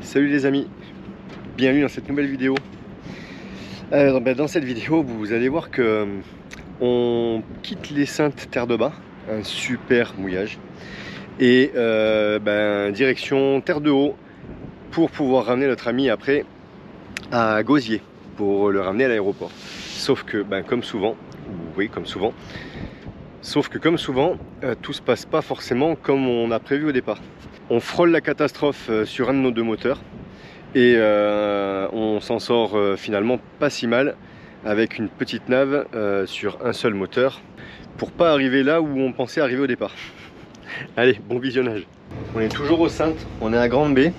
Salut les amis, bienvenue dans cette nouvelle vidéo. Dans cette vidéo, vous allez voir que on quitte les Saintes Terre de Bas, un super mouillage, et direction Terre de Haut pour pouvoir ramener notre ami après à Gosier pour le ramener à l'aéroport. Sauf que, comme souvent, tout se passe pas forcément comme on a prévu au départ. On frôle la catastrophe sur un de nos deux moteurs et on s'en sort finalement pas si mal avec une petite nave sur un seul moteur pour pas arriver là où on pensait arriver au départ. Allez, bon visionnage. On est toujours aux Saintes, on est à Grande Baie.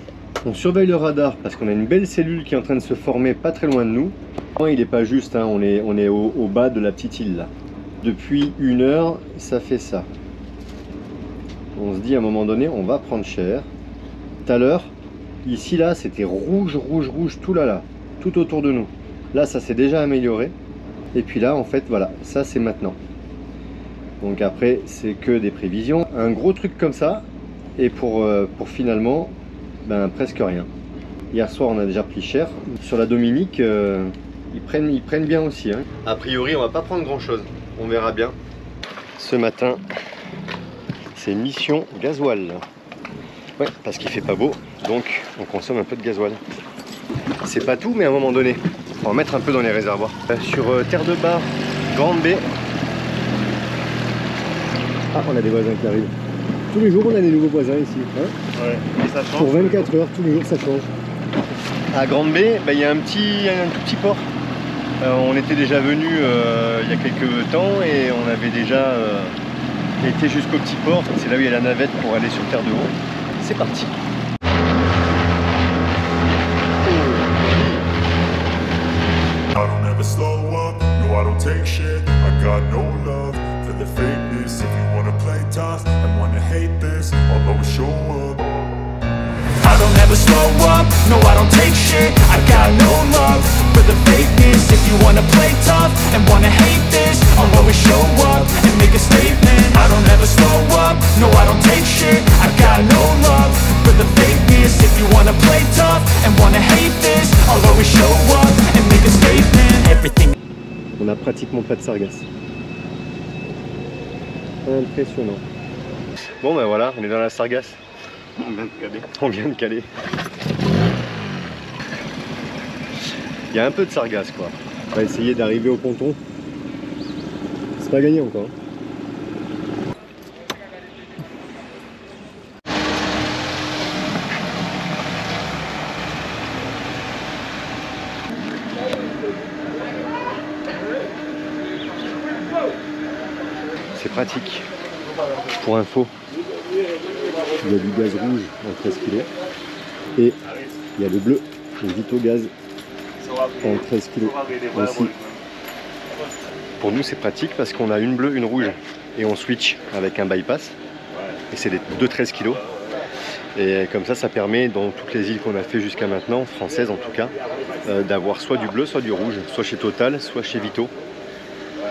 On surveille le radar parce qu'on a une belle cellule qui est en train de se former pas très loin de nous. Il n'est pas juste, hein, on est au bas de la petite île là. Depuis 1 heure, ça fait ça. On se dit à un moment donné, on va prendre cher. Tout à l'heure, ici là, c'était rouge, tout là, tout autour de nous. Là, ça s'est déjà amélioré. Et puis là, en fait, voilà, ça c'est maintenant. Donc après, c'est que des prévisions. Un gros truc comme ça, et pour finalement, presque rien. Hier soir, on a déjà pris cher. Sur la Dominique, ils prennent bien aussi. Hein. A priori, on va pas prendre grand chose. On verra bien. Ce matin, c'est mission gasoil. Ouais, parce qu'il fait pas beau, donc on consomme un peu de gasoil. C'est pas tout, mais à un moment donné, on va en mettre un peu dans les réservoirs. Sur Terre de Bas, Grande Baie. Ah, on a des voisins qui arrivent. Tous les jours, on a des nouveaux voisins ici. Hein, ouais, et ça change. Pour 24 heures, tous les jours, ça change. À Grande Baie, il y a un tout petit port. On était déjà venu il y a quelques temps et on avait déjà été jusqu'au petit port. C'est là où il y a la navette pour aller sur Terre de Haut. C'est parti. I don't ever slow up, no I don't take shit. I got no love for the fakeness. If you wanna play tough and wanna hate this, I'll always show up and make a statement. I don't ever slow up, no I don't take shit. I got no love for the fakeness. If you wanna play tough and wanna hate this, I'll always show up and make a statement. Everything. On a pratiquement pas de sargasses. Impressionnant. Bon voilà, on est dans la sargasse. On vient de caler. On vient de caler. Il y a un peu de sargasse quoi. On va essayer d'arriver au ponton. C'est pas gagné encore. C'est pratique. Pour info, il y a du gaz rouge en 13 kg et il y a le bleu, le Vito Gaz en 13 kg aussi. Pour nous c'est pratique parce qu'on a une bleue, une rouge et on switch avec un bypass et c'est des 13 kg et comme ça permet dans toutes les îles qu'on a fait jusqu'à maintenant, françaises en tout cas, d'avoir soit du bleu soit du rouge, soit chez Total soit chez Vito.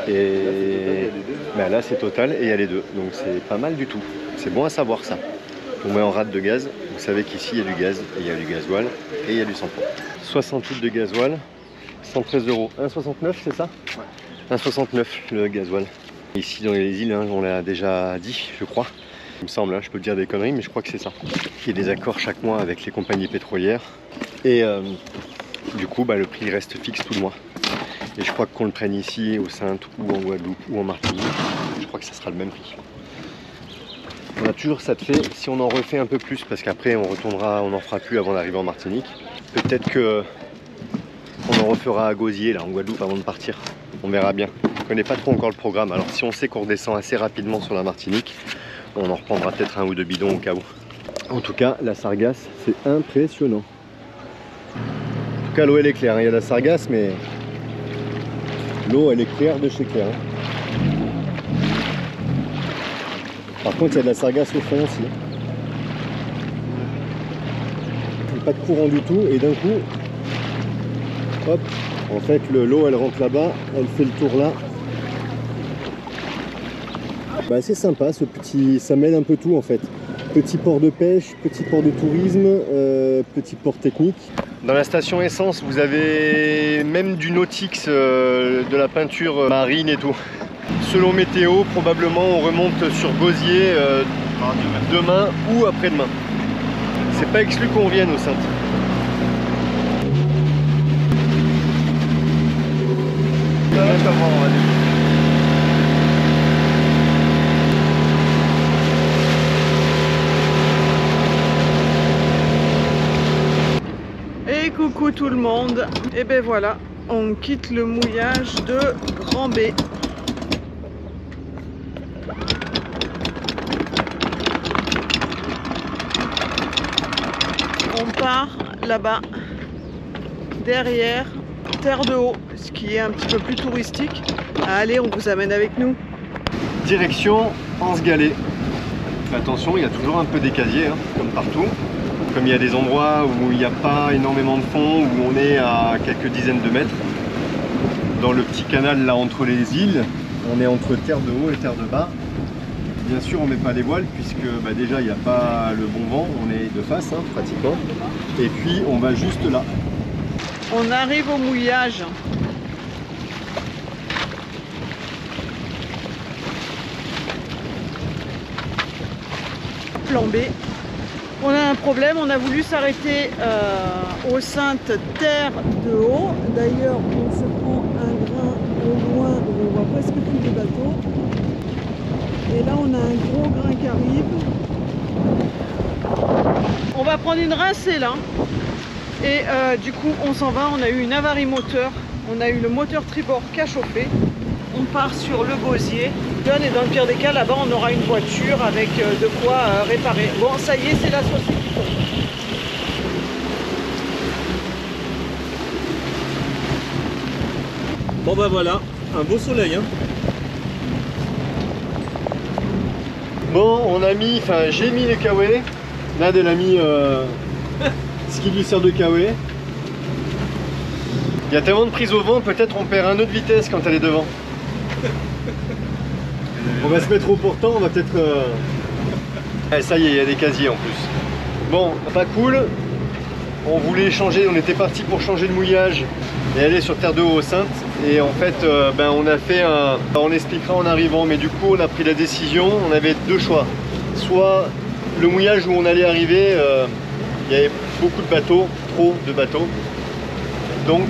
Et là c'est Total et il y a les deux, donc c'est pas mal du tout. C'est bon à savoir ça. On met en rate de gaz, vous savez qu'ici il y a du gaz, et il y a du gasoil et il y a du samplon. 60 litres de gasoil, 113 €. 1,69 c'est ça? Ouais. 1,69 le gasoil. Ici dans les îles, on l'a déjà dit, je crois. Il me semble, je peux dire des conneries, mais je crois que c'est ça. Il y a des accords chaque mois avec les compagnies pétrolières. Et du coup, le prix reste fixe tout le mois. Et je crois que qu'on le prenne ici, aux Saintes, ou en Guadeloupe, ou en Martinique, je crois que ça sera le même prix. On a toujours ça de fait, si on en refait un peu plus, parce qu'après on n'en fera plus avant d'arriver en Martinique. Peut-être que on en refera à Gosier, là, en Guadeloupe, avant de partir. On verra bien. On ne connaît pas trop encore le programme, alors si on sait qu'on redescend assez rapidement sur la Martinique, on en reprendra peut-être 1 ou 2 bidons au cas où. En tout cas, la sargasse, c'est impressionnant. En tout cas, l'eau elle est claire, il y a la sargasse, mais l'eau elle est claire de chez clair. Par contre, il y a de la sargasse au fond aussi. Pas de courant du tout, et d'un coup, hop, en fait, l'eau elle rentre là-bas, elle fait le tour là. C'est sympa ce petit, ça mêle un peu tout en fait. Petit port de pêche, petit port de tourisme, petit port technique. Dans la station essence, vous avez même du Nautix, de la peinture marine et tout. Selon météo, probablement on remonte sur Gosier demain ou après-demain. C'est pas exclu qu'on revienne au Saintes. Et coucou tout le monde. Et ben voilà, on quitte le mouillage de Grand B. On part là-bas, derrière Terre de Haut, ce qui est un petit peu plus touristique. Allez, on vous amène avec nous. Direction Anse-Gallet. Attention, il y a toujours un peu des casiers, hein, comme partout. Comme il y a des endroits où il n'y a pas énormément de fond, où on est à quelques dizaines de mètres. Dans le petit canal là entre les îles, on est entre Terre de Haut et Terre de Bas. Bien sûr, on ne met pas les voiles puisque déjà il n'y a pas le bon vent, on est de face hein, pratiquement. Et puis on va juste là. On arrive au mouillage. Plan B. On a un problème, on a voulu s'arrêter au Saintes Terre de Haut. D'ailleurs, on se prend un grain au loin où on voit presque plus de bateaux. Et là, on a un gros grain qui arrive. On va prendre une rincée là. Et du coup, on s'en va. On a eu une avarie moteur. On a eu le moteur tribord qui a chauffé. On part sur le Gosier. Et dans le pire des cas, là-bas, on aura une voiture avec de quoi réparer. Bon, ça y est, c'est la sauce qui tombe. Bon bah voilà, un beau soleil hein. Bon, on a mis, enfin j'ai mis les kawaii. Là, elle a mis ce qui lui sert de kawaii. Il y a tellement de prise au vent, peut-être on perd un nœud de vitesse quand elle est devant. On va se mettre au portant, on va peut-être... ça y est, il y a des casiers en plus. Bon, pas cool. On voulait changer, on était parti pour changer de mouillage et aller sur Terre de Haut au Saintes. Et en fait, on a fait un... On expliquera en arrivant, mais du coup, on a pris la décision. On avait deux choix. Soit le mouillage où on allait arriver, il y avait beaucoup de bateaux, trop de bateaux. Donc,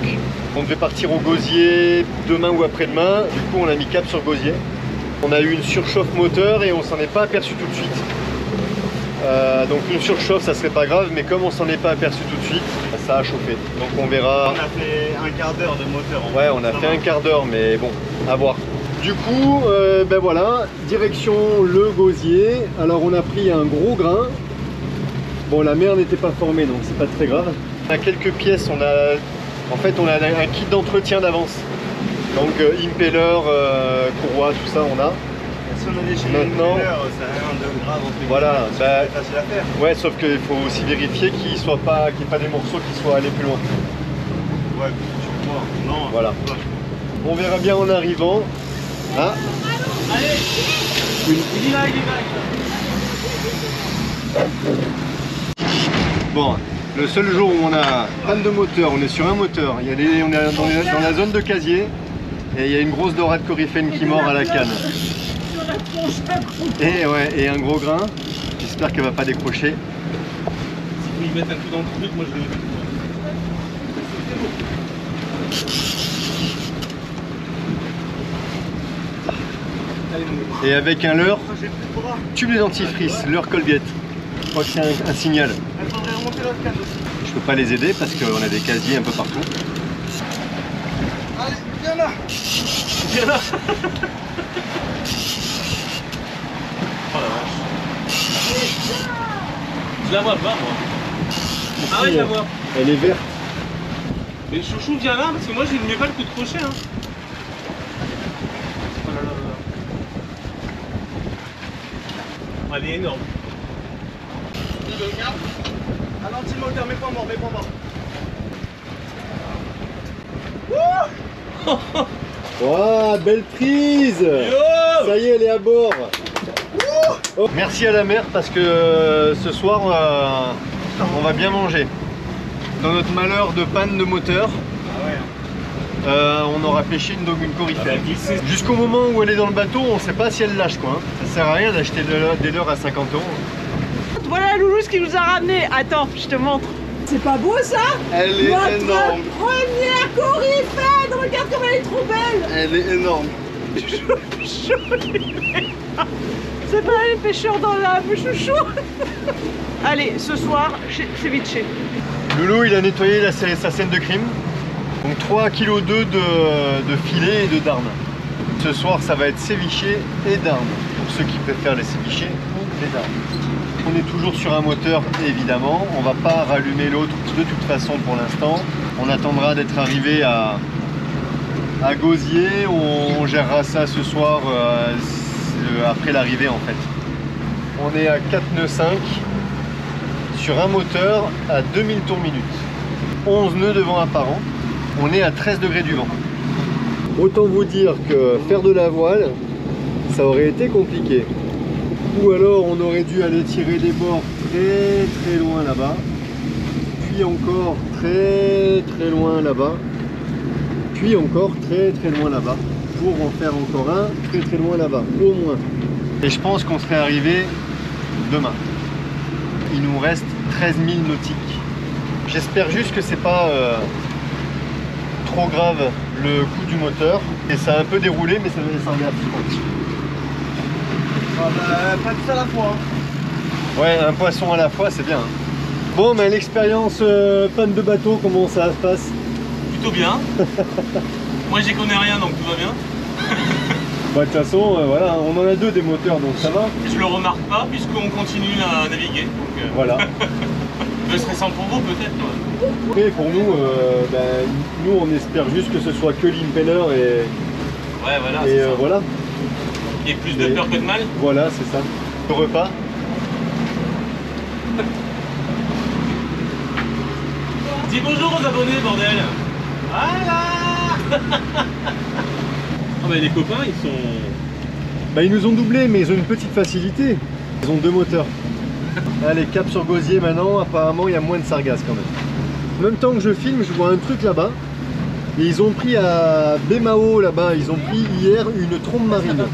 on devait partir au Gosier demain ou après-demain. Du coup, on a mis cap sur Gosier. On a eu une surchauffe moteur et on s'en est pas aperçu tout de suite. Donc une surchauffe, ça serait pas grave, mais comme on s'en est pas aperçu tout de suite, ça a chauffé. Donc on verra. On a fait un quart d'heure de moteur. Ouais, on a fait un quart d'heure, mais bon, à voir. Du coup, voilà, direction le Gosier. Alors on a pris un gros grain. Bon, la mer n'était pas formée, donc c'est pas très grave. On a quelques pièces, on a un kit d'entretien d'avance. Donc impeller, courroie, tout ça on a. Si on a déchiré maintenant, ça n'a rien de grave entre guillemets, voilà, c'est facile à faire. Ouais, sauf qu'il faut aussi vérifier qu'il n'y ait pas des morceaux qui soient allés plus loin. Ouais, tu vois, non. Voilà. On verra bien en arrivant. Ah. Allez, il y va. Bon, le seul jour où on a panne de moteur, on est sur un moteur, on est dans la zone de casier et il y a une grosse dorade coryphène qui mord à la canne. Et un gros grain, j'espère qu'elle va pas décrocher. Si vous y mettez un coup dans le truc, moi je vais le mettre. Et avec un leurre, tube de dentifrice, leurre Colgate. Je crois que c'est un signal. Je peux pas les aider parce qu'on a des casiers un peu partout. Allez, viens là. Viens là. Oh la vache. Je la vois pas moi. Ah ouais, je la vois. Elle est verte. Mais chouchou, viens là parce que moi je ne mets pas le coup de crochet hein. Oh là là là. Elle est énorme. Ralentis le moteur, mets pas mort, mets pas mort. Waouh, belle prise. Yo, ça y est, elle est à bord. Oh, merci à la mer parce que ce soir on va bien manger. Dans notre malheur de panne de moteur, on aura pêché une coryphène. Jusqu'au moment où elle est dans le bateau, on ne sait pas si elle lâche quoi. Ça sert à rien d'acheter des leurres à 50 €. Voilà Loulou ce qu'il nous a ramené. Attends, je te montre. C'est pas beau ça? Elle est énorme. Première coryphène. Regarde comme elle est trop belle. Elle est énorme. C'est pas les pêcheurs dans la chouchou. Allez, ce soir, ceviche. Loulou, il a nettoyé sa scène de crime. Donc 3,2 kg de filet et de darne. Ce soir, ça va être ceviche et darne. Pour ceux qui préfèrent les ceviches ou les darnes. On est toujours sur un moteur, évidemment. On va pas rallumer l'autre de toute façon pour l'instant. On attendra d'être arrivé à Gosier. On gérera ça ce soir après l'arrivée en fait. On est à 4 nœuds 5 sur un moteur à 2000 tours minute. 11 nœuds de vent apparent. On est à 13 degrés du vent. Autant vous dire que faire de la voile, ça aurait été compliqué. Ou alors on aurait dû aller tirer des bords très loin là-bas. Puis encore très loin là-bas. Puis encore très loin là-bas. Pour en faire encore un très loin là-bas, au moins. Et je pense qu'on serait arrivé demain. Il nous reste 13 000 nautiques. J'espère juste que c'est pas trop grave le coup du moteur. Et ça a un peu déroulé, mais ça va laisser un gap. Ah bah, pas tout à la fois. Hein. Ouais, un poisson à la fois, c'est bien. Bon, mais l'expérience panne de bateau, comment ça se passe? Plutôt bien. Moi j'y connais rien donc tout va bien. Bah de toute façon, voilà, on en a deux des moteurs donc ça va. Je le remarque pas puisqu'on continue à naviguer. Donc, voilà. Stressant pour vous peut-être. Après pour nous, nous on espère juste que ce soit que l'impeller et voilà. Et voilà. Il y a plus de peur que de mal. Voilà, c'est ça. Le repas. Dis bonjour aux abonnés, bordel. Voilà. Ah bah les copains, ils sont... Bah ils nous ont doublé, mais ils ont une petite facilité. Ils ont deux moteurs. Allez, cap sur Gosier maintenant. Apparemment, il y a moins de sargasses quand même. En même temps que je filme, je vois un truc là-bas. Et ils ont pris à Bemao là-bas, ils ont pris hier une trombe marine.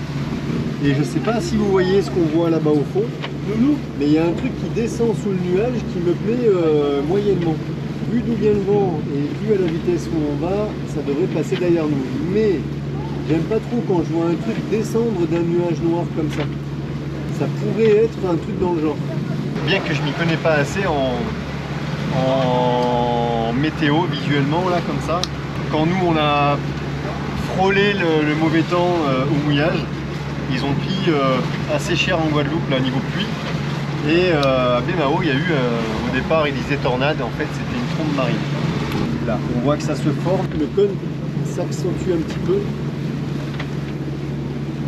Et je sais pas si vous voyez ce qu'on voit là-bas au fond, mais il y a un truc qui descend sous le nuage qui me plaît moyennement. Vu d'où vient le vent et vu à la vitesse où on va, ça devrait passer derrière nous. Mais j'aime pas trop quand je vois un truc descendre d'un nuage noir comme ça. Ça pourrait être un truc dans le genre. Bien que je m'y connais pas assez en météo, visuellement, là, comme ça. Quand nous, on a frôlé le mauvais temps au mouillage, ils ont pris assez cher en Guadeloupe, là, niveau pluie. Et à Bemao, il y a eu, au départ, ils disaient tornade, en fait, c'était une trombe marine. Là, on voit que ça se forme, le cône s'accentue un petit peu.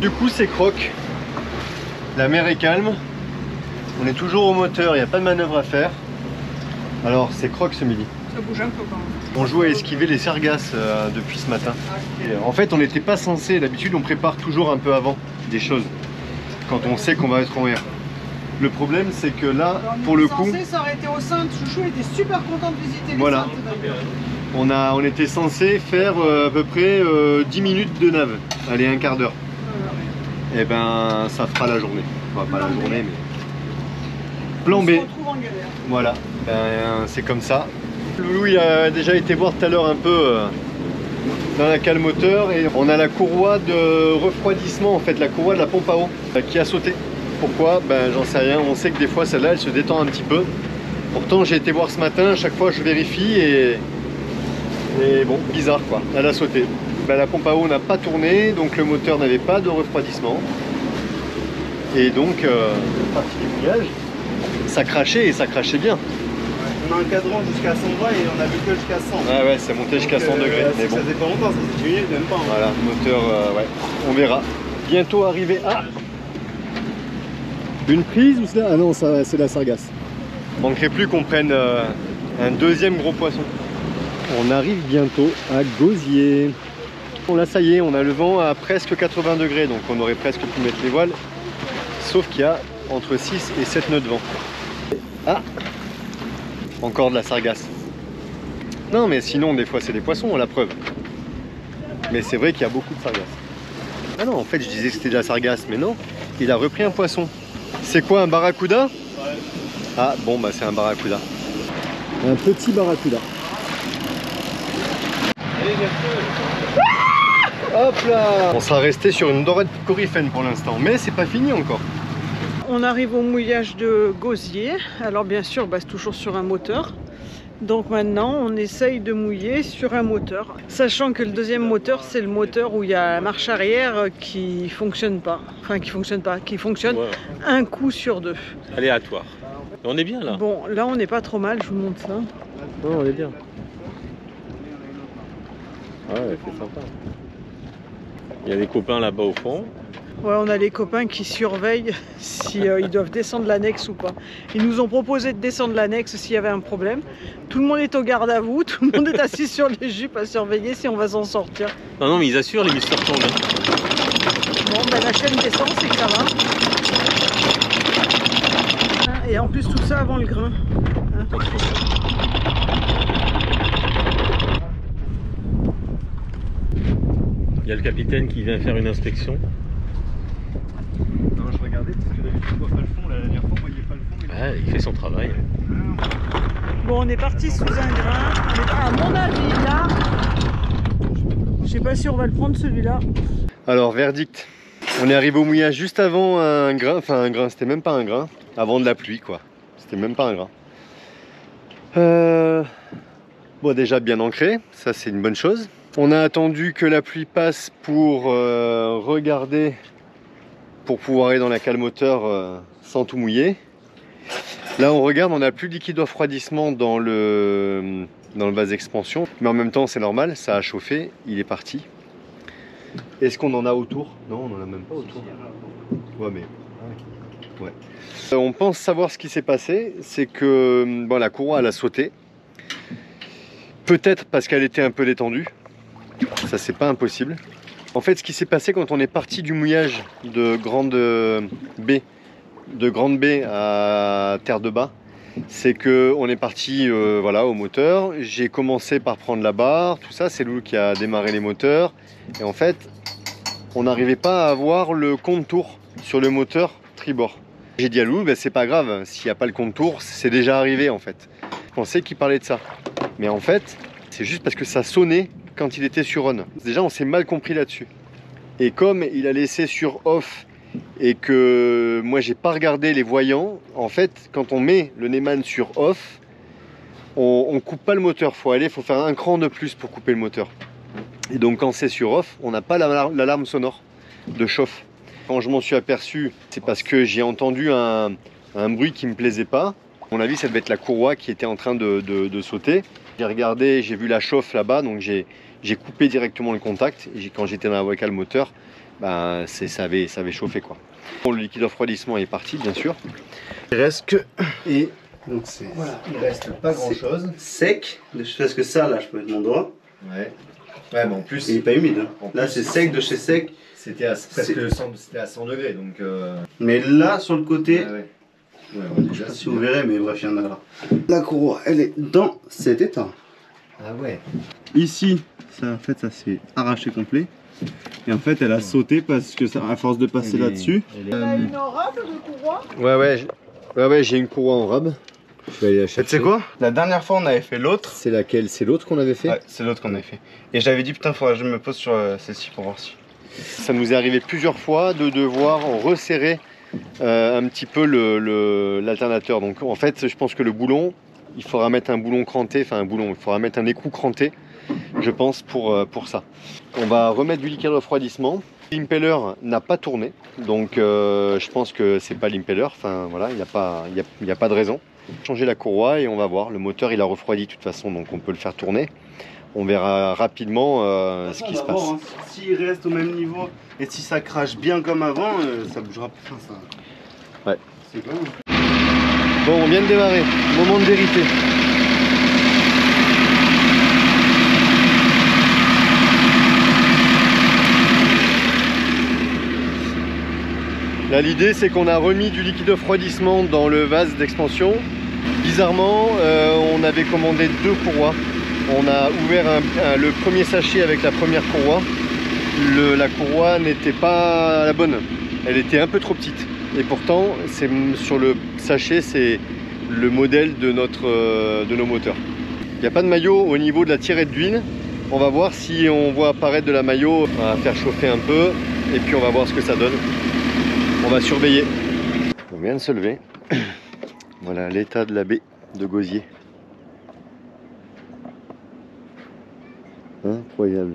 Du coup, c'est croque. La mer est calme. On est toujours au moteur, il n'y a pas de manœuvre à faire. Alors, c'est croque ce midi. Ça bouge un peu quand même. On joue à esquiver les sargasses depuis ce matin. Et, en fait, on n'était pas censé. D'habitude, on prépare toujours un peu avant des choses quand on sait qu'on va être en mer. Le problème, c'est que là, pour le coup, ça aurait été au Saintes. Chouchou était super content de visiter les voilà. Saintes. On était censé faire à peu près 10 minutes de nave. Allez, un quart d'heure. Et ben, ça fera la journée. Enfin, pas la journée, mais plan B. On se retrouve en galère. Voilà, ben, c'est comme ça. Loulou, il a déjà été voir tout à l'heure un peu dans la cale moteur et on a la courroie de refroidissement, en fait, la courroie de la pompe à eau qui a sauté. Pourquoi? Ben, j'en sais rien. On sait que des fois, celle-là, elle se détend un petit peu. Pourtant, j'ai été voir ce matin, à chaque fois, je vérifie et bon, bizarre quoi. Elle a sauté. Ben, la pompe à eau n'a pas tourné, donc le moteur n'avait pas de refroidissement. Et donc, partie du mouillage, ça crachait et ça crachait bien. On a un cadran jusqu'à 120 et on a vu que jusqu'à 100. Ah ouais, c'est monté jusqu'à 100 degrés. Mais bon. Ça faisait pas longtemps, ça faisait 10 minutes, même pas. Hein. Voilà, moteur, ouais, on verra. Bientôt arrivé à... Une prise ou cela? Ah non, c'est la sargasse. Manquerait plus qu'on prenne un deuxième gros poisson. On arrive bientôt à Gosier. Bon là, ça y est, on a le vent à presque 80 degrés, donc on aurait presque pu mettre les voiles. Sauf qu'il y a entre 6 et 7 nœuds de vent. Ah, encore de la sargasse. Non mais sinon des fois c'est des poissons, la preuve. Mais c'est vrai qu'il y a beaucoup de sargasse. Ah non, en fait je disais que c'était de la sargasse, mais non, il a repris un poisson. C'est quoi, un barracuda? Ouais. Ah bon bah c'est un barracuda. Un petit barracuda. Hop là! On sera resté sur une dorade coryphène pour l'instant, mais c'est pas fini encore. On arrive au mouillage de gosier. Alors bien sûr, bah, c'est toujours sur un moteur. Donc maintenant, on essaye de mouiller sur un moteur. Sachant que le deuxième moteur, c'est le moteur où il y a la marche arrière qui fonctionne pas. Enfin, qui fonctionne pas, qui fonctionne un coup sur deux. Aléatoire. On est bien là. Bon, là, on n'est pas trop mal, je vous montre ça. Non, on est bien. Ah ouais, c'est sympa. Il y a des copains là-bas au fond. Ouais, on a les copains qui surveillent si ils doivent descendre l'annexe ou pas. Ils nous ont proposé de descendre l'annexe s'il y avait un problème. Tout le monde est au garde à vous, tout le monde est assis sur les jupes à surveiller si on va s'en sortir. Non, non, mais ils assurent les Mister Tong. Bon, ben la chaîne descend, c'est que ça va. Et en plus, tout ça avant le grain. Hein. Il y a le capitaine qui vient faire une inspection. Non, je regardais parce que d'habitude je vois pas le fond. La dernière fois, on voyait pas le fond. Ah, il fait son travail. Bon, on est parti sous un grain. À mon avis, là, je sais pas si on va le prendre celui-là. Alors, verdict. On est arrivé au mouillage juste avant un grain. Enfin, un grain, c'était même pas un grain. Avant de la pluie, quoi. C'était même pas un grain. Bon, déjà bien ancré. Ça, c'est une bonne chose. On a attendu que la pluie passe pour regarder, pour pouvoir aller dans la cale moteur sans tout mouiller. Là on regarde, on n'a plus de liquide de refroidissement dans le vase d'expansion, mais en même temps c'est normal, ça a chauffé, il est parti. Est-ce qu'on en a autour? Non, on n'en a même pas autour. Ouais, mais... Ouais. On pense savoir ce qui s'est passé, c'est que bon, la courroie elle a sauté. Peut-être parce qu'elle était un peu détendue. Ça c'est pas impossible. En fait ce qui s'est passé quand on est parti du mouillage de Grande Baie à Terre de Bas, c'est que on est parti voilà, au moteur. J'ai commencé par prendre la barre, tout ça, c'est Loulou qui a démarré les moteurs. Et en fait on n'arrivait pas à avoir le compte-tour sur le moteur tribord. J'ai dit à Loulou, ben, c'est pas grave, s'il n'y a pas le compte-tour, c'est déjà arrivé en fait. Je pensais qu'il parlait de ça. Mais en fait c'est juste parce que ça sonnait quand il était sur on. Déjà on s'est mal compris là-dessus. Et comme il a laissé sur off et que moi j'ai pas regardé les voyants, en fait quand on met le Neyman sur off, on coupe pas le moteur. Faut faire un cran de plus pour couper le moteur. Et donc quand c'est sur off, on n'a pas l'alarme sonore de chauffe. Quand je m'en suis aperçu, c'est parce que j'ai entendu un bruit qui me plaisait pas. À mon avis ça devait être la courroie qui était en train de sauter. J'ai regardé, j'ai vu la chauffe là-bas, donc j'ai coupé directement le contact. Et quand j'étais dans la voie cale moteur, ben, ça avait chauffé quoi. Bon, le liquide de refroidissement est parti bien sûr. Il reste que... Et donc voilà, il reste pas grand chose. Sec, parce que ça là je peux mettre mon doigt. Ouais. Ouais, mais en plus... Il est pas humide. Hein. Là plus, c'est sec de chez sec. C'était à presque 100 degrés donc... Mais là sur le côté... Ouais, ouais. Ouais, déjà, je sais pas si vous verrez, mais bref, il y en a là. La courroie, elle est dans cet état. Ah ouais. Ici, ça, en fait, ça s'est arraché complet. Et en fait, elle a sauté parce que ça, à force de passer là-dessus. On a une rab de courroie. Ouais, j'ai une courroie en rab. Je vais aller la chercher. Tu sais quoi? La dernière fois, on avait fait l'autre. C'est laquelle? C'est l'autre qu'on avait fait? Ouais, c'est l'autre qu'on avait fait. Et j'avais dit, putain, faudrait que je me pose sur celle-ci pour voir si. Ça nous est arrivé plusieurs fois de devoir resserrer un petit peu l'alternateur. Donc en fait je pense que le boulon, il faudra mettre un boulon cranté, enfin un boulon, il faudra mettre un écrou cranté, je pense pour ça. On va remettre du liquide de refroidissement. L'impeller n'a pas tourné, donc je pense que c'est pas l'impeller, enfin voilà, il n'y a pas de raison. Changer la courroie et on va voir, le moteur il a refroidi de toute façon, donc on peut le faire tourner. On verra rapidement ce qui se passe. Hein. S'il reste au même niveau et si ça crache bien comme avant, ça bougera plus. Enfin, ça... Ouais. C'est quand même... Bon, on vient de démarrer. Moment de vérité. Là l'idée c'est qu'on a remis du liquide de refroidissement dans le vase d'expansion. Bizarrement on avait commandé 2 courroies. On a ouvert le premier sachet avec la première courroie. La courroie n'était pas la bonne, elle était un peu trop petite. Et pourtant sur le sachet c'est le modèle de nos moteurs. Il n'y a pas de maillot au niveau de la tirette d'huile. On va voir si on voit apparaître de la maillot. On va faire chauffer un peu et puis on va voir ce que ça donne. On va surveiller. On vient de se lever. Voilà l'état de la baie de Gosier. Incroyable.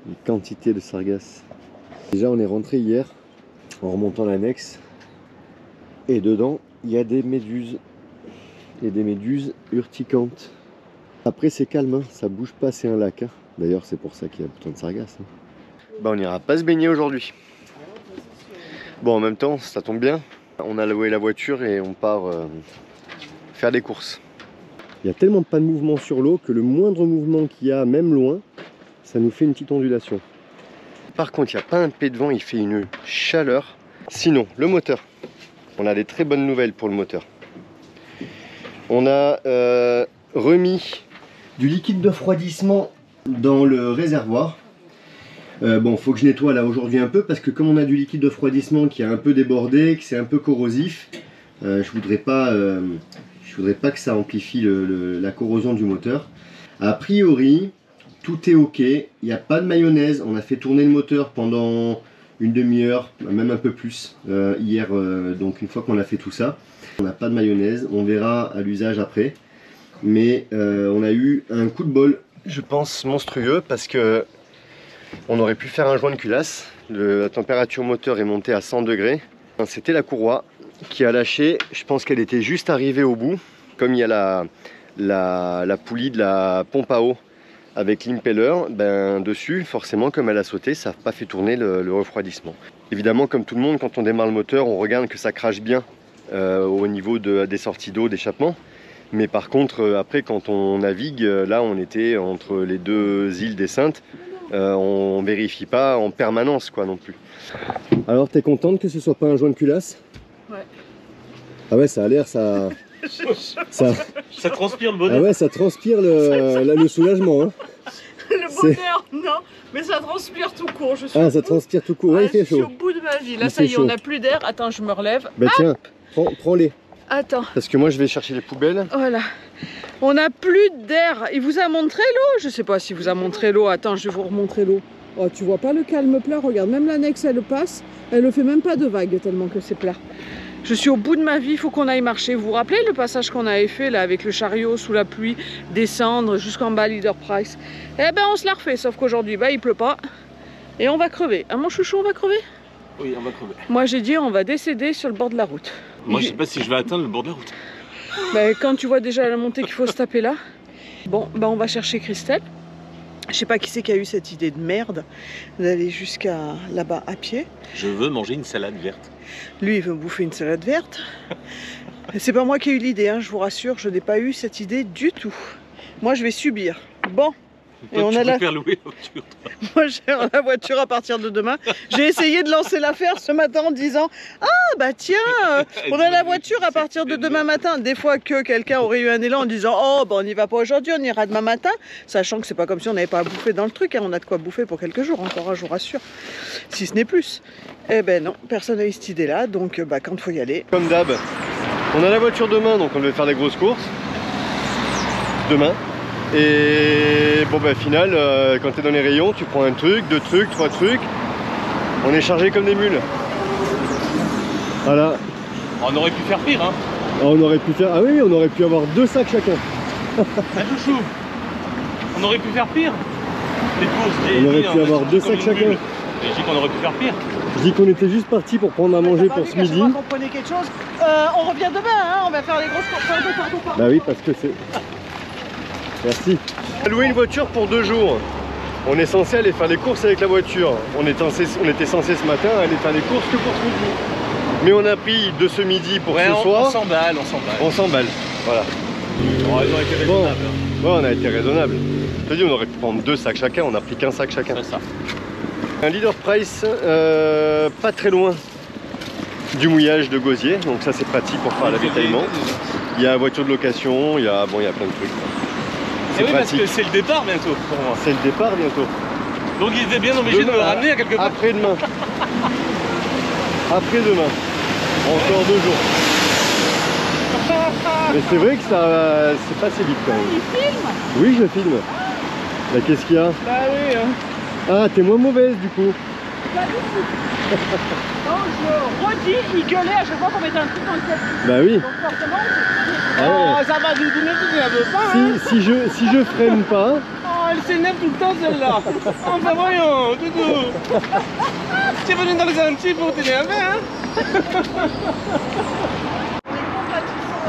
Une quantité de sargasses. Déjà on est rentré hier en remontant l'annexe. Et dedans il y a des méduses. Et des méduses urticantes. Après c'est calme, hein. Ça bouge pas, c'est un lac. Hein. D'ailleurs c'est pour ça qu'il y a autant de sargasses. Hein. Bah, on n'ira pas se baigner aujourd'hui. Bon en même temps ça tombe bien. On a loué la voiture et on part faire des courses. Il y a tellement pas de mouvement sur l'eau que le moindre mouvement qu'il y a, même loin, ça nous fait une petite ondulation. Par contre il n'y a pas un pet de vent, il fait une chaleur. Sinon le moteur. On a des très bonnes nouvelles pour le moteur. On a remis du liquide de refroidissement dans le réservoir. Bon, faut que je nettoie là aujourd'hui un peu parce que comme on a du liquide de refroidissement qui a un peu débordé, que c'est un peu corrosif, je voudrais pas que ça amplifie la corrosion du moteur. A priori, tout est ok. Il n'y a pas de mayonnaise. On a fait tourner le moteur pendant une demi-heure, même un peu plus hier. Donc une fois qu'on a fait tout ça, on n'a pas de mayonnaise. On verra à l'usage après. Mais on a eu un coup de bol, je pense monstrueux, parce que on aurait pu faire un joint de culasse. La température moteur est montée à 100 degrés. C'était la courroie qui a lâché. Je pense qu'elle était juste arrivée au bout. Comme il y a la poulie de la pompe à eau avec l'impeller, ben dessus, forcément, comme elle a sauté, ça n'a pas fait tourner le refroidissement. Évidemment, comme tout le monde, quand on démarre le moteur, on regarde que ça crache bien au niveau des sorties d'eau, d'échappement. Mais par contre, après, quand on navigue, là, on était entre les 2 îles des Saintes. On vérifie pas en permanence, quoi, non plus. Alors, t'es contente que ce soit pas un joint de culasse? Ouais. Ah ouais, ça a l'air, ça transpire le bonheur. Ah ouais, ça transpire le soulagement. Hein. Le bonheur, non, mais ça transpire tout court. Ah, ça transpire tout court, ouais, il fait chaud. Je suis au bout de ma vie. Là, ça y est, on n'a plus d'air. Attends, je me relève. Bah tiens, prends-les. Attends. Parce que moi, je vais chercher les poubelles. Voilà. On n'a plus d'air. Il vous a montré l'eau? Je sais pas s'il vous a montré l'eau. Attends, je vais vous remontrer l'eau. Oh, tu vois pas le calme plat? Regarde, même l'annexe, elle passe. Elle ne fait même pas de vagues tellement que c'est plat. Je suis au bout de ma vie, il faut qu'on aille marcher. Vous vous rappelez le passage qu'on avait fait là avec le chariot sous la pluie, descendre jusqu'en bas Leader Price? Eh ben on se la refait, sauf qu'aujourd'hui bah, il pleut pas et on va crever. Hein mon chouchou, on va crever? Oui, on va crever. Moi j'ai dit on va décéder sur le bord de la route. Moi je sais pas si je vais atteindre le bord de la route. Bah, quand tu vois déjà la montée qu'il faut se taper là. Bon, bah on va chercher Christelle. Je sais pas qui c'est qui a eu cette idée de merde d'aller jusqu'à là-bas à pied. Je veux manger une salade verte. Lui, il veut bouffer une salade verte. C'est pas moi qui ai eu l'idée, hein, je vous rassure, je n'ai pas eu cette idée du tout. Moi, je vais subir. Bon. Toi, et on tu a peux faire louer la voiture. Moi, j'ai la voiture à partir de demain. J'ai essayé de lancer l'affaire ce matin en disant « Ah, bah tiens, on a la voiture à partir de demain matin. » Des fois que quelqu'un aurait eu un élan en disant « Oh, bah on n'y va pas aujourd'hui, on ira demain matin. » Sachant que c'est pas comme si on n'avait pas à bouffer dans le truc. Hein. On a de quoi bouffer pour quelques jours, encore un jour, rassure. Si ce n'est plus. Eh ben non, personne n'a eu cette idée-là. Donc, bah, quand il faut y aller. Comme d'hab, on a la voiture demain, donc on devait faire des grosses courses. Demain. Et bon bah final, quand tu es dans les rayons, tu prends un truc, 2 trucs, 3 trucs. On est chargé comme des mules. Voilà. On aurait pu faire pire, hein. On aurait pu faire... Ah oui, on aurait pu avoir 2 sacs chacun. Ah chouchou, on aurait pu faire pire. Les courses, on aurait pu avoir 2 sacs chacun. Et je dis qu'on aurait pu faire pire. Je dis qu'on était juste parti pour prendre à manger pour ce midi. On prenait quelque chose. On revient demain, hein. On va faire les grosses courses. Bah oui, parce que c'est... Merci. On a loué une voiture pour 2 jours. On est censé aller faire les courses avec la voiture. On était censé ce matin aller faire les courses que pour ce midi. Mais on a pris de ce midi pour ce soir. On s'emballe, On s'emballe, voilà. On a été raisonnable. Bon, on a été raisonnable. Je te dis, on aurait pu prendre 2 sacs chacun, on a pris qu'un sac chacun. C'est ça. Un Leader Price, pas très loin du mouillage de gosier, donc ça c'est pratique pour faire l'avitaillement. Il y a la voiture de location, il y a plein de trucs. C'est oui, parce que c'est le départ bientôt pour moi. C'est le départ bientôt. Donc ils étaient bien obligés de me ramener à quelque part. Après-demain. Après-demain. Encore 2 jours. Mais c'est vrai que ça c'est passé vite quand même. Il filme? Oui, je filme. Là, qu'est-ce qu'il y a? Bah oui. Hein. Ah, t'es moins mauvaise du coup. Pas du tout. Non, je redis, il gueulait à chaque fois qu'on mettait un truc dans le tête. Bah oui. Donc forcément, Ah ouais. oh, ça va, Doudou, mais tu ne veux pas, hein. Si je freine pas, Oh, elle s'énerve tout le temps, celle-là. Enfin, voyons, Doudou. Tu es venu dans les Antilles pour t'énerver, hein.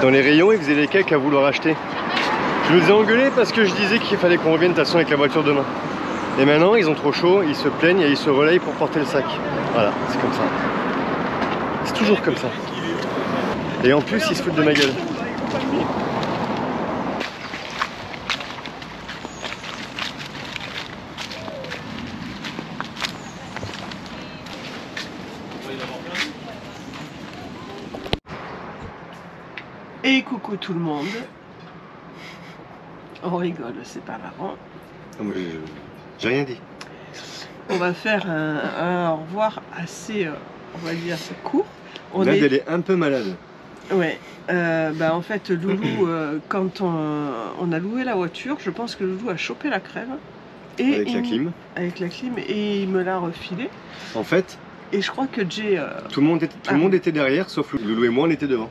dans les rayons, ils faisaient les cakes à vouloir acheter. Je les ai engueulés parce que je disais qu'il fallait qu'on revienne de toute façon avec la voiture demain. Et maintenant, ils ont trop chaud, ils se plaignent et ils se relayent pour porter le sac. Voilà, c'est comme ça. C'est toujours comme ça. Et en plus, ils se foutent de ma gueule. Et coucou tout le monde. On rigole, c'est pas marrant. Ah, moi, j'ai rien dit. On va faire un au revoir assez, on va dire, court. Là, elle est un peu malade. Ouais. Bah, en fait, Loulou, quand on a loué la voiture, je pense que Loulou a chopé la crève. Et Avec la clim. Avec la clim, et il me l'a refilé. En fait, et je crois que Jay... tout le monde était derrière, sauf Loulou et moi, on était devant.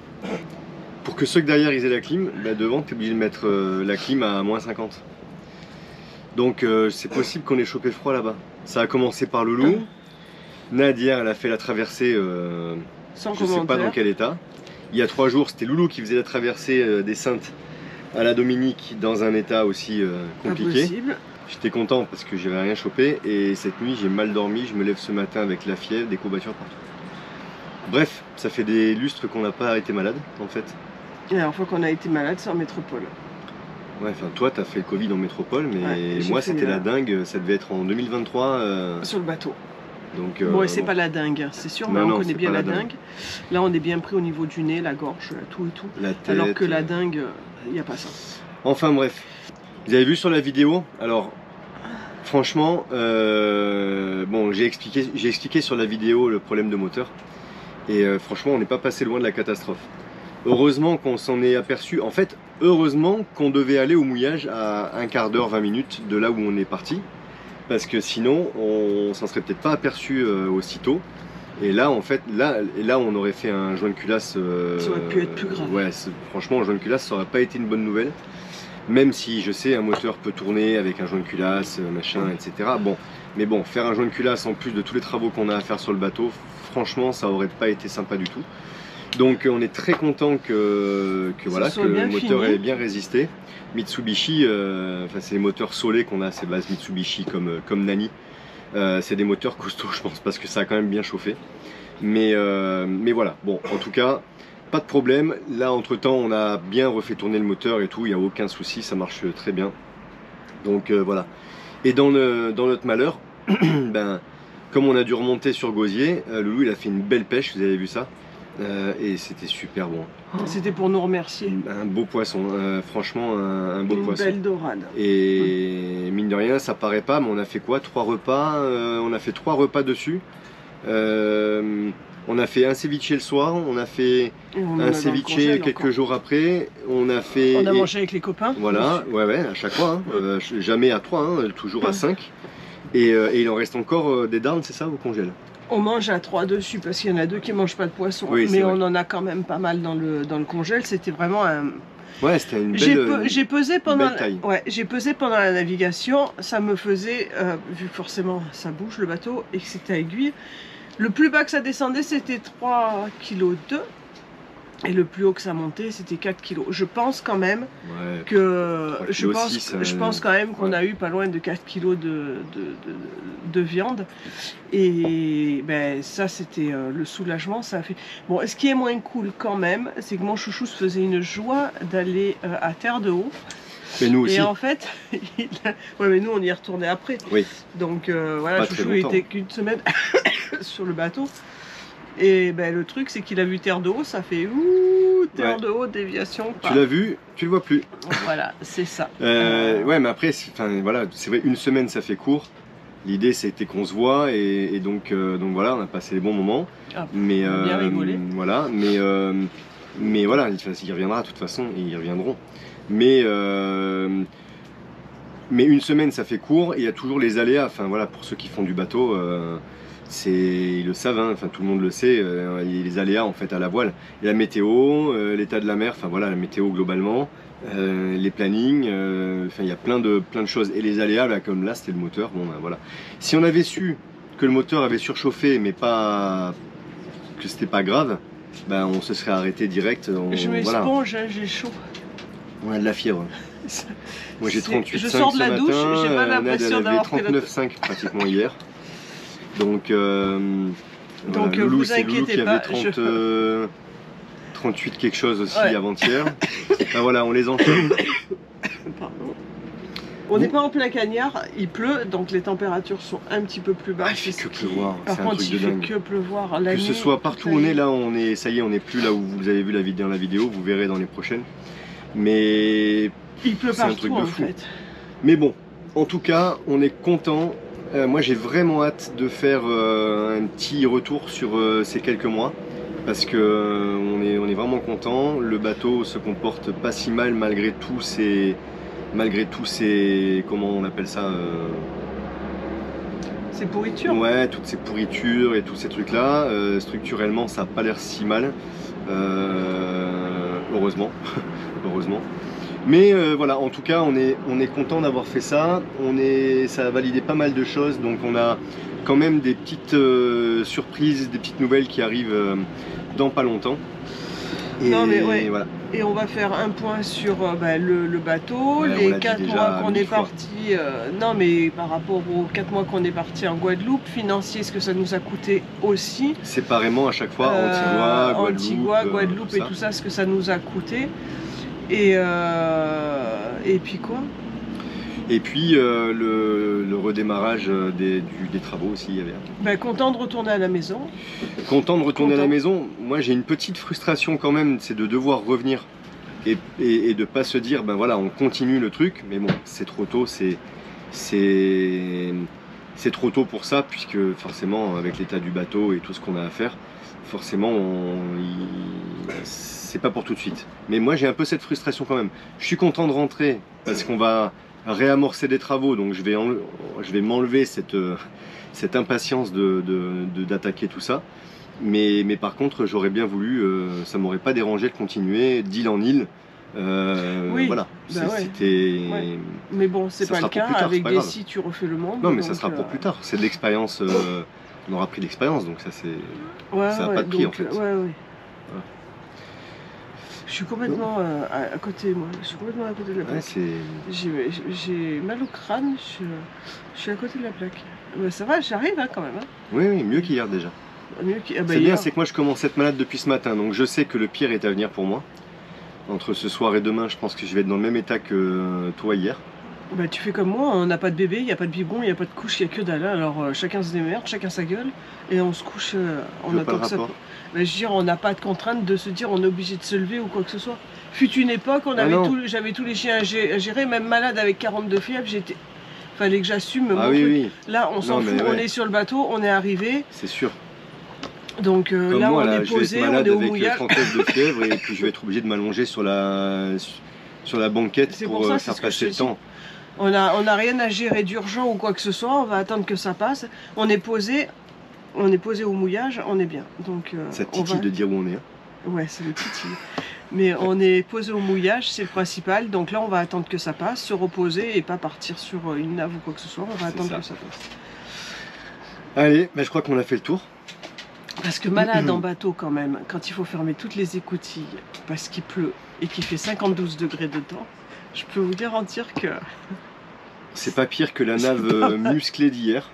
Pour que ceux que derrière ils aient la clim, bah devant tu es obligé de mettre la clim à moins 50. Donc c'est possible qu'on ait chopé froid là-bas. Ça a commencé par Loulou. Nadia, elle a fait la traversée, sans je sais pas dans quel état. Il y a 3 jours, c'était Loulou qui faisait la traversée des Saintes à la Dominique dans un état aussi compliqué. J'étais content parce que j'avais rien chopé et cette nuit j'ai mal dormi, je me lève ce matin avec la fièvre, des courbatures partout. Bref, ça fait des lustres qu'on n'a pas été malade en fait. Et la dernière fois qu'on a été malade, c'est en métropole. Ouais, enfin toi t'as fait le Covid en métropole, mais ouais, moi c'était la dingue, ça devait être en 2023. Sur le bateau. Donc, bon, et c'est pas la dingue, c'est sûr, mais on connaît bien la dingue. Là on est bien pris au niveau du nez, la gorge, tout et tout. La tête, alors que la dingue, il n'y a pas ça. Enfin bref, vous avez vu sur la vidéo, alors franchement, bon j'ai expliqué sur la vidéo le problème de moteur. Et franchement on n'est pas passé loin de la catastrophe. Heureusement qu'on s'en est aperçu, en fait heureusement qu'on devait aller au mouillage à un quart d'heure, 20 minutes de là où on est parti. Parce que sinon on s'en serait peut-être pas aperçu aussitôt. Et là en fait, là on aurait fait un joint de culasse. Ça aurait pu être plus grave. Ouais, franchement un joint de culasse ça aurait pas été une bonne nouvelle. Même si je sais un moteur peut tourner avec un joint de culasse, machin, etc. Bon, mais bon, faire un joint de culasse en plus de tous les travaux qu'on a à faire sur le bateau, franchement ça aurait pas été sympa du tout. Donc on est très content que voilà, que le moteur ait bien résisté. Mitsubishi, enfin c'est les moteurs Soleil qu'on a, c'est base Mitsubishi comme Nani. C'est des moteurs costauds je pense parce que ça a quand même bien chauffé. Mais voilà, bon en tout cas, pas de problème. Là entre temps on a bien refait tourner le moteur et tout, il n'y a aucun souci, ça marche très bien. Donc voilà. Et dans notre malheur, ben, comme on a dû remonter sur Gosier, Loulou il a fait une belle pêche, vous avez vu ça. Et c'était super bon. C'était pour nous remercier. Un beau poisson, franchement un beau poisson. Une belle dorade. Et mine de rien, ça paraît pas, mais on a fait quoi? 3 repas, on a fait 3 repas dessus. On a fait un ceviche le soir, on a fait un ceviche quelques jours après. On a mangé avec les copains. Voilà, ouais, à chaque fois. Hein. Jamais à 3, hein, toujours à 5. Et il en reste encore des darnes, c'est ça, au congèle? On mange à 3 dessus parce qu'il y en a 2 qui mangent pas de poisson, oui, mais vrai. On en a quand même pas mal dans le congèle. C'était vraiment un... Ouais, c'était une belle J'ai pesé pendant taille. Ouais, j'ai pesé pendant la navigation. Ça me faisait, vu que forcément ça bouge le bateau et que c'était à aiguille, le plus bas que ça descendait c'était 3,2 kg. Et le plus haut que ça montait, c'était 4 kg. Je pense quand même que... Je pense quand même qu'on a eu pas loin de 4 kg de viande. Et ben, ça, c'était le soulagement. Ça a fait... Bon, ce qui est moins cool quand même, c'est que mon chouchou se faisait une joie d'aller à Terre de Haut. Mais nous aussi. Et en fait, ouais, mais nous, on y est retourné après. Oui. Donc voilà, chouchou était qu'une semaine sur le bateau. Et ben, le truc, c'est qu'il a vu terre de haut, ça fait ouh, terre de haut, déviation. Tu l'as vu, tu le vois plus. Voilà, c'est ça. Ouais, mais après, voilà, c'est vrai, une semaine, ça fait court. L'idée, c'était qu'on se voit et donc voilà, on a passé les bons moments. Ah, mais on a bien rigolé. Voilà, mais voilà, il reviendra de toute façon, et ils reviendront. Mais une semaine, ça fait court, et il y a toujours les aléas. Enfin voilà, pour ceux qui font du bateau, ils le savent, hein, enfin tout le monde le sait. Il y a les aléas en fait à la voile. Il y a la météo, l'état de la mer. Enfin voilà, la météo globalement. Les plannings, il y a plein de choses. Et les aléas, là, comme là, c'était le moteur. Bon, ben, voilà. Si on avait su que le moteur avait surchauffé, mais pas que c'était pas grave, ben, on se serait arrêté direct. Je m'esponge, hein, j'ai chaud. On a de la fièvre. Moi j'ai 38,5 je sors de la douche, j'ai pas l'impression d'avoir pris 39,5 pratiquement hier. Donc voilà, Loulou, vous c'est Loulou inquiétez qui pas, avait 38 quelque chose aussi ouais. avant-hier. Ben voilà, on les enchaîne. Pardon. On n'est pas en plein cagnard, il pleut, donc les températures sont un petit peu plus basses. Il fait que pleuvoir, Par c'est un contre, truc il de fait dingue. que pleuvoir. La Que nuit, ce soit partout où on est, là, on est, ça y est, on n'est plus là où vous avez vu dans la vidéo, vous verrez dans les prochaines. Mais il pleut c'est un truc partout de en fou. fait. Mais bon, en tout cas, on est content. Moi, j'ai vraiment hâte de faire un petit retour sur ces quelques mois. Parce que on est vraiment content. Le bateau se comporte pas si mal malgré tous ces comment on appelle ça, Ces pourritures. ouais, toutes ces pourritures et tous ces trucs là. Structurellement, ça a pas l'air si mal, heureusement. Heureusement. Mais voilà, en tout cas, on est content d'avoir fait ça. Ça a validé pas mal de choses, donc on a quand même des petites surprises, des petites nouvelles qui arrivent dans pas longtemps. Et Non, mais ouais. voilà. Et on va faire un point sur le bateau, Ouais, on les l'a dit 4 déjà mois qu'on 1000 est fois. parti. Non, mais par rapport aux 4 mois qu'on est parti en Guadeloupe, financier, ce que ça nous a coûté aussi. Séparément à chaque fois, Antigua, Guadeloupe et tout ça, ce que ça nous a coûté. Et puis quoi? Et puis le redémarrage des travaux aussi, il y avait. Ben, content de retourner à la maison. Content de retourner à la Content. maison. Moi j'ai une petite frustration quand même, c'est de devoir revenir et de pas se dire ben voilà on continue le truc, mais bon c'est trop tôt, c'est trop tôt pour ça, puisque forcément avec l'état du bateau et tout ce qu'on a à faire, forcément c'est pas pour tout de suite. Mais moi j'ai un peu cette frustration quand même. Je suis content de rentrer parce qu'on va réamorcer des travaux, donc je vais m'enlever cette impatience d'attaquer tout ça. Mais par contre, j'aurais bien voulu, ça m'aurait pas dérangé de continuer d'île en île. Oui, Voilà, bah ouais. c'était. Ouais. Mais bon, c'est Ça pas le sera pour cas. plus tard, Avec c'est pas des grave. si tu refais le monde. Non, mais donc, ça sera pour plus tard. C'est de l'expérience. On aura pris de l'expérience, donc ça c'est. Ouais, ça a ouais, pas de prix, donc, en fait. ouais, ouais. Je suis complètement à côté, moi. Je suis complètement à côté de la Ouais, plaque. c'est. J'ai mal au crâne. Je suis à côté de la plaque. Mais ça va, j'arrive hein, quand même. Hein. Oui, oui, mieux qu'hier déjà. Mieux qu'il- ah bah, C'est bien, hier. c'est que moi je commence à être malade depuis ce matin, donc je sais que le pire est à venir pour moi. Entre ce soir et demain, je pense que je vais être dans le même état que toi hier. Bah, tu fais comme moi, on n'a pas de bébé, il n'y a pas de biberon, il n'y a pas de couche, il n'y a que dalle. Alors chacun se démerde, chacun sa gueule, et on se couche, on Tu vois pas attend le que ça. rapport Bah, je veux dire, on n'a pas de contrainte de se dire on est obligé de se lever ou quoi que ce soit. Fut une époque, Ah non. j'avais tous les chiens à gérer, même malade avec 42 fièvres, fallait que j'assume mon Ah oui, truc. oui, Là, on s'en Non, fout, mais on ouais. est sur le bateau, on est arrivé, c'est sûr. donc Comme là moi, on là, est je vais posé, être on malade est au avec mouillage. 39 de fièvre et puis je vais être obligé de m'allonger sur la banquette C'est pour pour ça, c'est faire ce que je passer te le dis. temps. On a rien à gérer d'urgent ou quoi que ce soit, on va attendre que ça passe. On est posé au mouillage, on est bien. Donc Ça on titille va... de dire où on est. Hein. Ouais, c'est le titille. Mais on est posé au mouillage, c'est le principal. Donc là, on va attendre que ça passe, se reposer et pas partir sur une nave ou quoi que ce soit. On va C'est attendre ça. que ça passe. Allez, bah, je crois qu'on a fait le tour. Parce que malade en bateau quand même, quand il faut fermer toutes les écoutilles parce qu'il pleut et qu'il fait 52 degrés dedans, je peux vous garantir que... C'est pas pire que la C'est nave pas mal. musclée d'hier.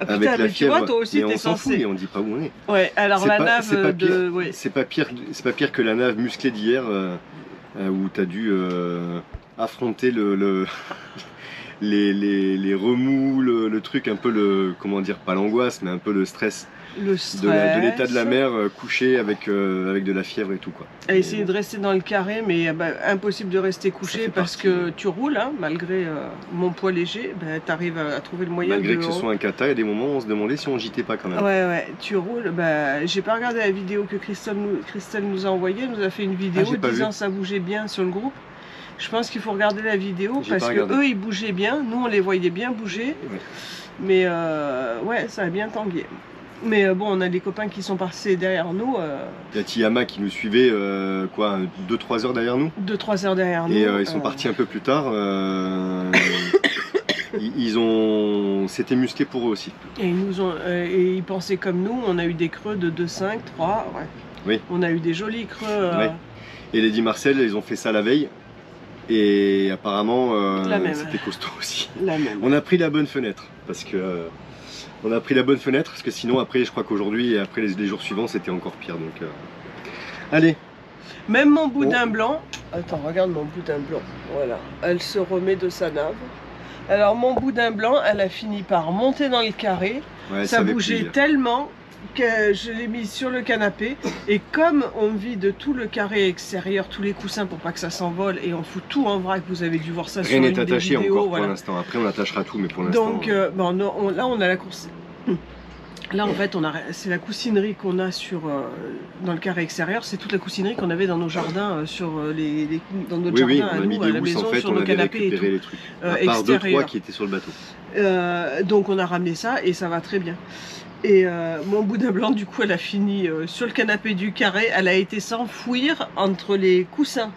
Ah, Avec putain, la mais tu fièvre. vois, toi aussi, Mais on t'es s'en fout censé. et on dit pas où on est. Ouais, alors C'est la pas- nave c'est pas pire. de... Ouais. C'est pas pire que la nave musclée d'hier où tu as dû affronter les remous, le truc, un peu comment dire, pas l'angoisse, mais un peu le stress Le de l'état de la stress. mer couché avec de la fièvre et tout quoi. À essayer de rester dans le carré, mais impossible de rester couché fait parce partie, que tu roules, hein, malgré mon poids léger, tu arrives à trouver le moyen Malgré de... que ce soit un kata, il y a des moments où on se demandait si on gîtait pas quand même. Ouais, tu roules. J'ai pas regardé la vidéo que Christelle nous a envoyée. Elle nous a fait une vidéo j'ai pas disant vu. ça bougeait bien sur le groupe. Je pense qu'il faut regarder la vidéo J'ai parce pas que regardé. eux ils bougeaient bien, nous on les voyait bien bouger, Ouais. mais ouais ça a bien tangué. Mais bon, on a des copains qui sont passés derrière nous, Il y a Tiyama qui nous suivait 2-3 heures derrière nous. 2-3 heures derrière nous. Et ils sont partis un peu plus tard. C'était musclé pour eux aussi. Et ils pensaient comme nous, on a eu des creux de 2,5, 3, ouais. Oui. On a eu des jolis creux. Ouais. Et Lady Marcel, ils ont fait ça la veille. Et apparemment, La même. c'était costaud aussi. La même. On a pris la bonne fenêtre. Parce que sinon, après, je crois qu'aujourd'hui et après les jours suivants, c'était encore pire. Donc, allez. Même mon boudin blanc, attends, regarde mon boudin blanc, voilà, elle se remet de sa nave. Alors mon boudin blanc, elle a fini par monter dans le carré, Ouais, ça avait bougeait plu. tellement que je l'ai mise sur le canapé, et comme on vide tout le carré extérieur, tous les coussins pour pas que ça s'envole, et on fout tout en vrac, vous avez dû voir ça Rien sur n'est une des attaché vidéos, encore pour voilà. l'instant. Après, on attachera tout, mais pour l'instant. Donc bon, là on a la course. Là en fait c'est la coussinerie qu'on a dans le carré extérieur, c'est toute la coussinerie qu'on avait dans nos jardins, dans notre oui, jardin on à a mis nous, à des la housses, maison, en fait, sur on nos avait canapés et tout. récupéré les trucs. À part 2-3 extérieur. qui étaient sur le bateau. Donc on a ramené ça et ça va très bien. Et mon boudin blanc du coup elle a fini sur le canapé du carré, elle a été s'enfouir entre les coussins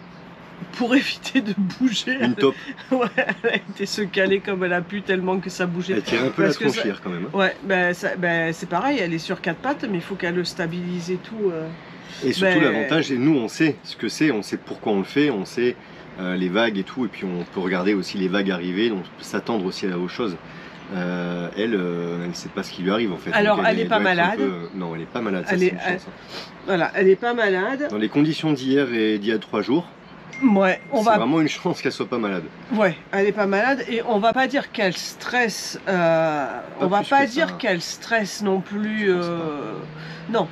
pour éviter de bouger. Une top. Ouais, elle a été se caler comme elle a pu tellement que ça bougeait. Elle tire un peu Parce la que ça- tronchière quand même. Ouais, c'est pareil, elle est sur 4 pattes, mais il faut qu'elle le stabilise et tout. Et surtout Ben- l'avantage, et nous on sait ce que c'est, on sait pourquoi on le fait, on sait les vagues et tout, et puis on peut regarder aussi les vagues arriver, donc on peut s'attendre aussi aux choses. Elle ne sait pas ce qui lui arrive en fait. Alors, Donc, elle est pas doit être un malade. Non, elle est pas malade, ça Elle c'est est- une chance. Voilà, elle est pas malade. Dans les conditions d'hier et d'il y a 3 jours, Ouais, c'est vraiment une chance qu'elle soit pas malade. Ouais, elle est pas malade et on va pas dire qu'elle stresse. On va plus pas que ça. dire qu'elle stresse non plus. Je pense Non,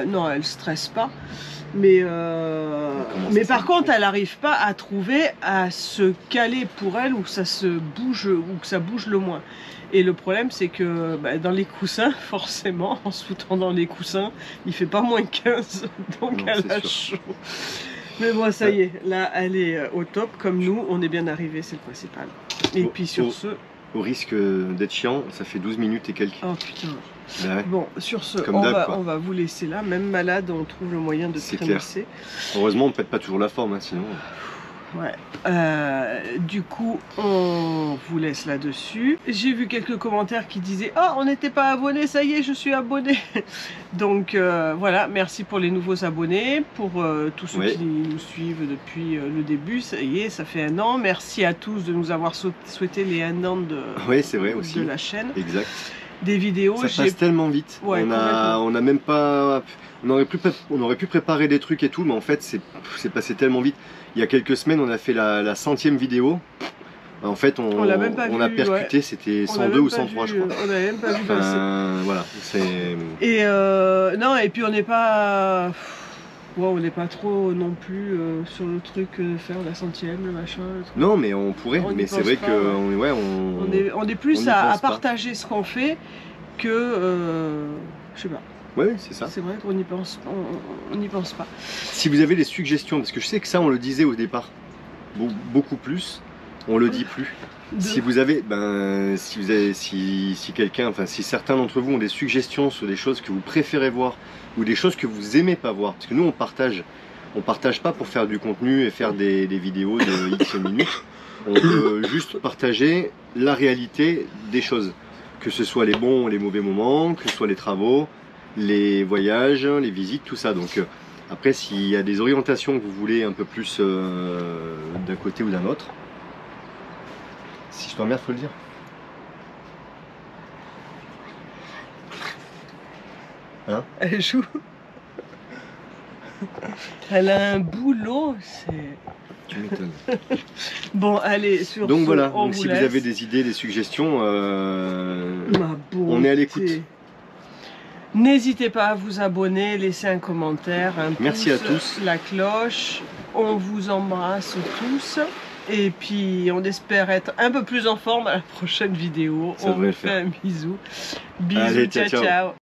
non, elle stresse pas. Mais commence mais à par s'habituer. contre, elle n'arrive pas à trouver à se caler pour elle où ça se bouge ou que ça bouge le moins. Et le problème, c'est que dans les coussins, forcément, en se foutant dans les coussins, il fait pas moins 15, donc Non, elle c'est a sûr. chaud. Mais bon, ça y est, là, elle est au top, comme nous, on est bien arrivés, c'est le principal. Et puis sur ce... Au risque d'être chiant, ça fait 12 minutes et quelques. Oh putain. Bah ouais. Bon, sur ce, Comme on d'hab, quoi. va vous laisser là. Même malade, on trouve le moyen de C'est trémasser. Heureusement, on ne pète pas toujours la forme, hein, sinon. Ouais. Du coup, on vous laisse là-dessus. J'ai vu quelques commentaires qui disaient « Oh, on n'était pas abonné, ça y est, je suis abonné !» Donc voilà, merci pour les nouveaux abonnés, pour tous ceux Oui. qui nous suivent depuis le début. Ça y est, ça fait 1 an. Merci à tous de nous avoir souhaité les 1 an Oui, c'est vrai aussi. de la chaîne. Exact. Des vidéos, Ça passe tellement vite. Ouais, on a même pas. On aurait pu préparer des trucs et tout, mais en fait, c'est passé tellement vite. Il y a quelques semaines, on a fait la 100e vidéo. En fait, on l'a même pas a vu, percuté, c'était on l'a 102 même ou pas 103, vu, je crois. On n'avait même pas vu passer. Voilà, c'est. Et non, et puis on n'est pas. Ouais, on n'est pas trop non plus sur le truc faire la 100e, le machin. Le truc. Non, mais on pourrait. On n'y Mais c'est pense vrai pas, que ouais. On est plus on y à pense pas. partager ce qu'on fait que. Je sais pas. Ouais, c'est ça. C'est vrai qu'on n'y pense, on n'y pense pas. Si vous avez des suggestions, parce que je sais que ça, on le disait au départ, beaucoup plus, on le dit plus. Si vous avez, si quelqu'un, enfin si certains d'entre vous ont des suggestions sur des choses que vous préférez voir ou des choses que vous aimez pas voir, parce que nous on partage pas pour faire du contenu et faire des vidéos de X minutes, on veut juste partager la réalité des choses, que ce soit les bons ou les mauvais moments, que ce soit les travaux, les voyages, les visites, tout ça. Donc après, s'il y a des orientations que vous voulez un peu plus d'un côté ou d'un autre, si je t'emmerde, faut le dire. Hein? Elle joue. Elle a un boulot, c'est. Tu m'étonnes. Bon, allez, sur Donc ce, voilà, on donc vous si laisse. vous avez des idées, des suggestions, Ma on est à l'écoute. bonté. N'hésitez pas à vous abonner, laisser un commentaire, un Merci pouce, à tous. la cloche. On vous embrasse tous. Et puis on espère être un peu plus en forme à la prochaine vidéo. Ça On devrait vous le fait faire. un bisou. Bisous, Allez, ciao, ciao, ciao. ciao.